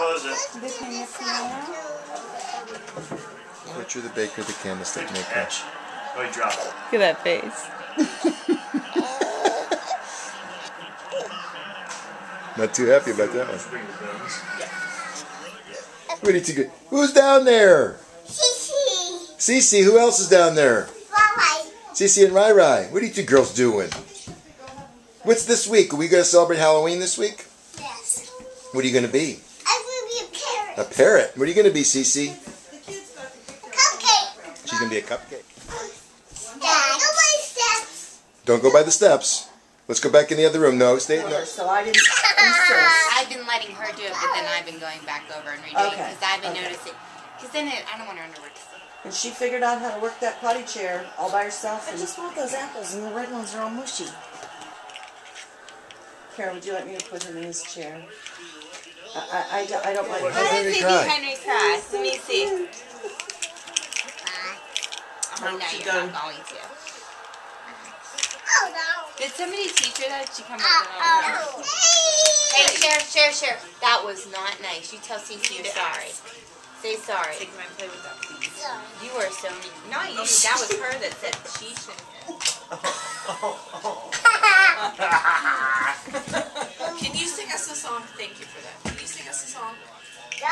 close it. Butcher the baker, the candlestick maker. Catch. Oh, he dropped it. Look at that face. Not too happy about that one. What did you get? Who's down there? Cece. Who else is down there? Cece and Rai Rai. What are you two girls doing? What's this week? Are we going to celebrate Halloween this week? Yes. What are you going to be? I'm going to be a parrot. A parrot. What are you going to be, Cece? Cupcake. She's going to be a cupcake. Dad, go by the steps. Don't go by the steps. Let's go back in the other room. No, stay. No. So I didn't insist. I've been letting her do it, but then I've been going back over and redoing it because I've been noticing. Because then I don't want her underwear to see. And she figured out how to work that potty chair all by herself. I just want those apples, and the red ones are all mushy. Kara, would you like me to put him in his chair? I don't mind. How does baby Henry cry? Let me see. Oh, no, you're not going to. Oh, no. Did somebody teach her that? She come up with Hey, Cher. That was not nice. You tell Cece you're sorry. Say sorry. Take my play with that, please. You are so mean. Not you. That was her that said she shouldn't. Can you sing us a song? Thank you for that. Can you sing us a song? La,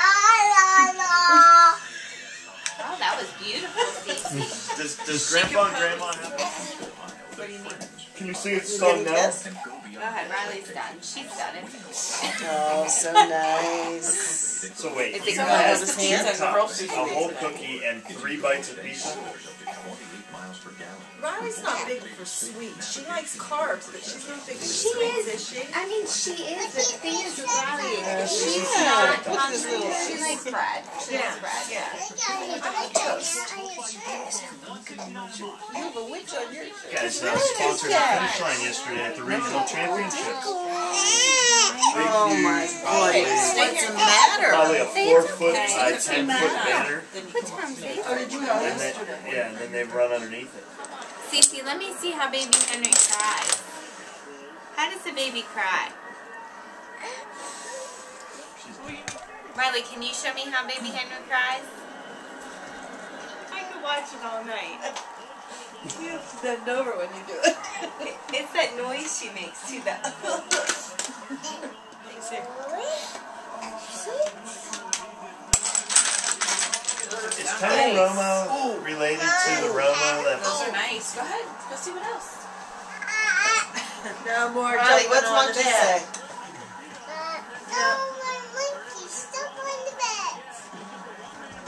la, la. Oh, that was beautiful, Cece. Does Grandpa and Grandma have one? What do you mean? Can you sing a song now? Go ahead, Riley's done. She's done it. Oh, so nice. So wait, Is it you good? have His 2 hands cups, a whole cookie, and 3 bites of pizza? Riley's not big for sweets. She likes carbs, but she's not big for She sweets, is. is she? I mean, she is. But the thing is with Riley is she's not hungry. She likes bread. She likes bread. Yeah. I like toast. You have a witch on your shirt. Guys, sponsored the finish line yesterday at the regional championships. Oh my goodness. What's the matter? Probably a 4-foot by 10-foot banner. Put Tom's face. Oh, did you know And then, and then they run underneath it. Cece, let me see how baby Henry cries. How does the baby cry? Riley, can you show me how baby Henry cries? I could watch it all night. You have to bend over when you do it. It's that noise she makes too. That. Is Tony Romo related to the Romo that Those are nice. Go ahead. Let's see what else. No more Riley, jumping what's on monkey the bed. say? Oh, my monkey's stuck on the bed.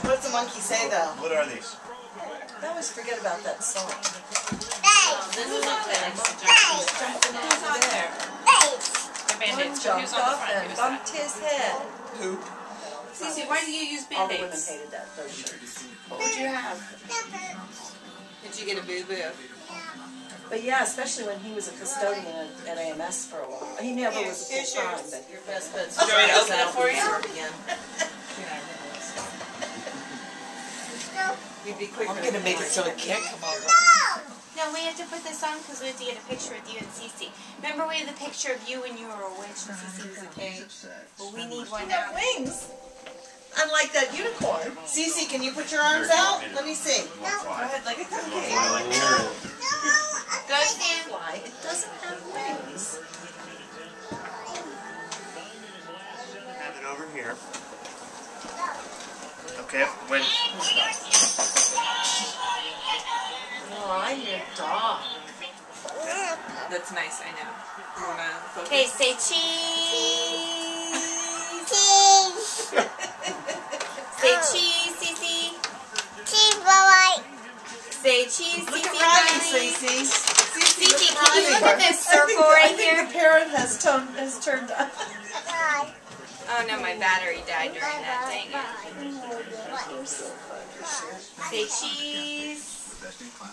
What's a monkey say, though? What are these? I always forget about that song. This is not like Who's on there? One jumped off and bumped his head. Who? Cece, why do you use All the women Band-Aids? hated those shirts. What would you have? Did you get a boo-boo? But yeah, especially when he was a custodian at AMS for a while. He never was a Here's full time, yours. but your best bet's Do you want me to open it for you? Again. You'd be quicker. I'm gonna make it so it can't come off. No, we have to put this on because we have to get a picture with you and Cece. Remember we had the picture of you when you were a witch and Cece was a pig? Well, we need one You now. got wings. Unlike that unicorn. Cece, can you put your arms out? Let me see. Go ahead, like a cupcake. Go stand. Why? It doesn't have wings. Have it over here. Okay, when Oh, I'm your dog. That's nice, I know. You wanna focus? Okay, say cheese. Cheese. Say cheese, Cece. Cheese, bye-bye. Say cheese, Look Cece. at Riley, Riley. Cece. Cece, can you look at this circle right I think here? the parrot has turned on. Bye. Oh no, my battery died during that. Dang it. Say cheese.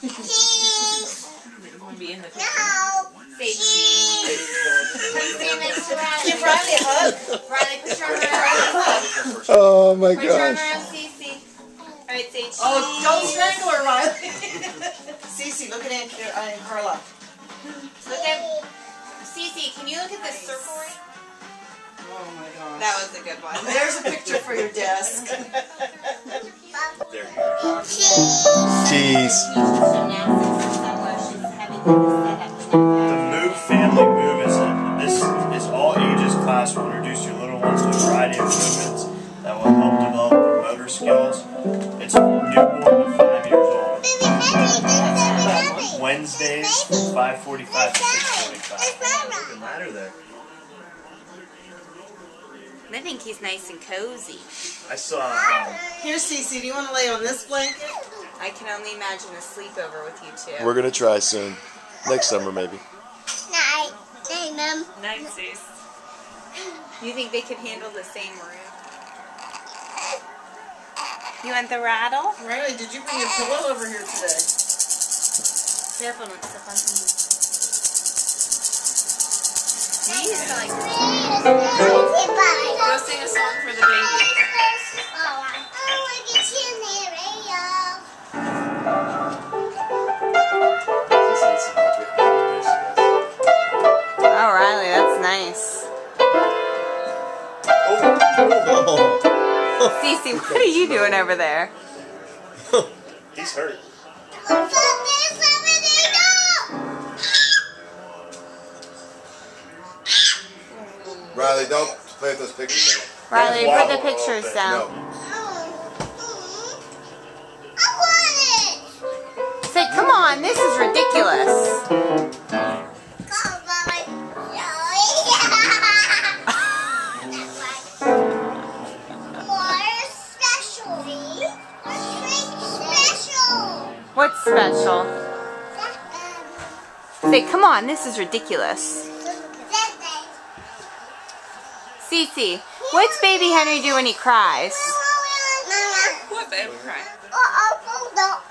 Cheese. Wanna be in the No. Say cheese. Come stand next to Riley. Give Riley a hug. Riley, put your arm around Cece. Oh my Put your arm gosh. around Cece. Alright, say cheese. Oh, don't strangle her, Riley. Cece, look at Aunt Carla. Look at Cece, can you look at this circle right? Oh my gosh. That was a good one. There's a picture for your desk. There you go. Cheese. The Move family move is all ages class will introduce your little ones to a variety of movements that will help develop their motor skills. It's newborn to 5 years old. Wednesdays from 5:45 to 6:45. Looking ladder there. I think he's nice and cozy. I saw. Here, Cece, do you want to lay on this blanket? I can only imagine a sleepover with you two. We're gonna try soon. Next summer, maybe. Night. Night, Mom. Nice, Cease. You think they could handle the same room? You want the rattle? Riley, did you bring your pillow over here today? Careful, don't step on me. You used to like Go sing a song for the baby. Oh, Riley, that's nice. Cece, what are you doing over there? He's hurt. Riley, don't play with those pictures. Riley, put the pictures No. down. Say, come on, this is ridiculous. What's special? Say, come on, this is ridiculous. Cece, what's baby Henry do when he cries? What, babe? Cry. Oh,